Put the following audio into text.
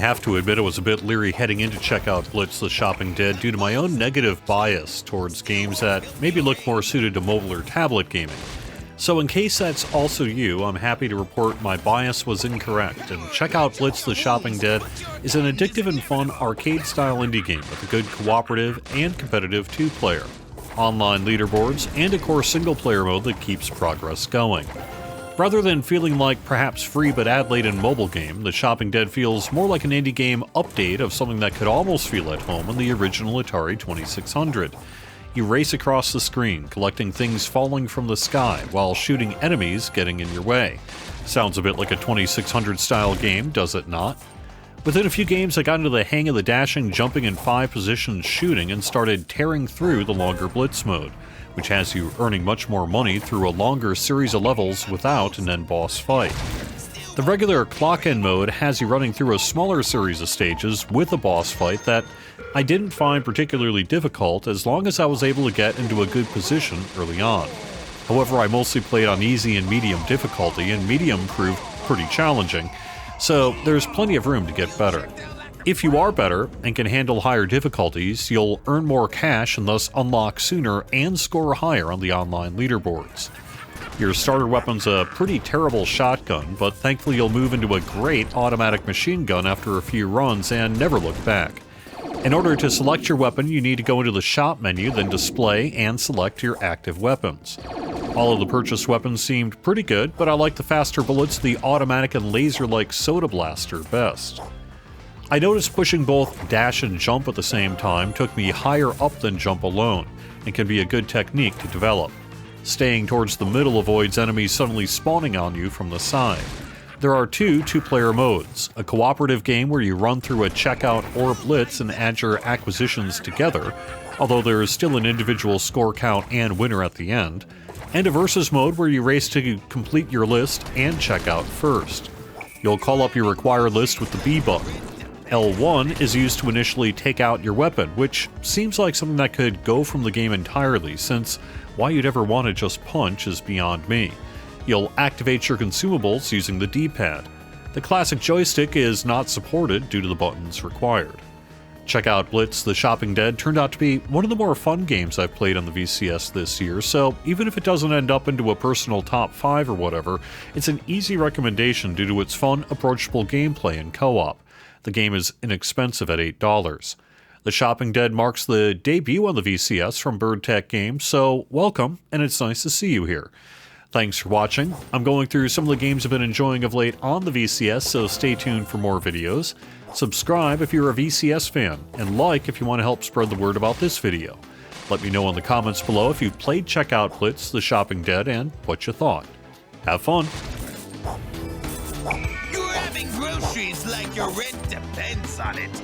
have to admit I was a bit leery heading in to check out Blitz the Shopping Dead due to my own negative bias towards games that maybe look more suited to mobile or tablet gaming. So in case that's also you, I'm happy to report my bias was incorrect, and check out Blitz the Shopping Dead is an addictive and fun arcade-style indie game with a good cooperative and competitive two-player, online leaderboards, and a core single-player mode that keeps progress going. Rather than feeling like perhaps free but ad-laden mobile game, The Shopping Dead feels more like an indie game update of something that could almost feel at home in the original Atari 2600. You race across the screen, collecting things falling from the sky while shooting enemies getting in your way. Sounds a bit like a 2600 style game, does it not? Within a few games I got into the hang of the dashing, jumping in 5 positions shooting and started tearing through the longer Blitz mode, which has you earning much more money through a longer series of levels without an end boss fight. The regular clock-in mode has you running through a smaller series of stages with a boss fight that I didn't find particularly difficult as long as I was able to get into a good position early on. However, I mostly played on easy and medium difficulty, and medium proved pretty challenging, so there's plenty of room to get better. If you are better and can handle higher difficulties, you'll earn more cash and thus unlock sooner and score higher on the online leaderboards. Your starter weapon's a pretty terrible shotgun, but thankfully you'll move into a great automatic machine gun after a few runs and never look back. In order to select your weapon, you need to go into the shop menu, then display and select your active weapons. All of the purchased weapons seemed pretty good, but I like the faster bullets, the automatic and laser-like soda blaster best. I noticed pushing both dash and jump at the same time took me higher up than jump alone, and can be a good technique to develop. Staying towards the middle avoids enemies suddenly spawning on you from the side. There are two-player modes, a cooperative game where you run through a checkout or Blitz and add your acquisitions together, although there is still an individual score count and winner at the end, and a versus mode where you race to complete your list and check out first. You'll call up your required list with the B button. L1 is used to initially take out your weapon, which seems like something that could go from the game entirely, since why you'd ever want to just punch is beyond me. You'll activate your consumables using the D-pad. The classic joystick is not supported due to the buttons required. Check out Blitz the Shopping Dead turned out to be one of the more fun games I've played on the VCS this year, so even if it doesn't end up into a personal top 5 or whatever, it's an easy recommendation due to its fun, approachable gameplay and co-op. The game is inexpensive at $8. The Shopping Dead marks the debut on the VCS from Birdtek Games, so welcome, and it's nice to see you here. Thanks for watching. I'm going through some of the games I've been enjoying of late on the VCS, so stay tuned for more videos. Subscribe if you're a VCS fan, and like if you want to help spread the word about this video. Let me know in the comments below if you've played Checkout Blitz the Shopping Dead and what you thought. Have fun! Grabbing groceries like your rent depends on it.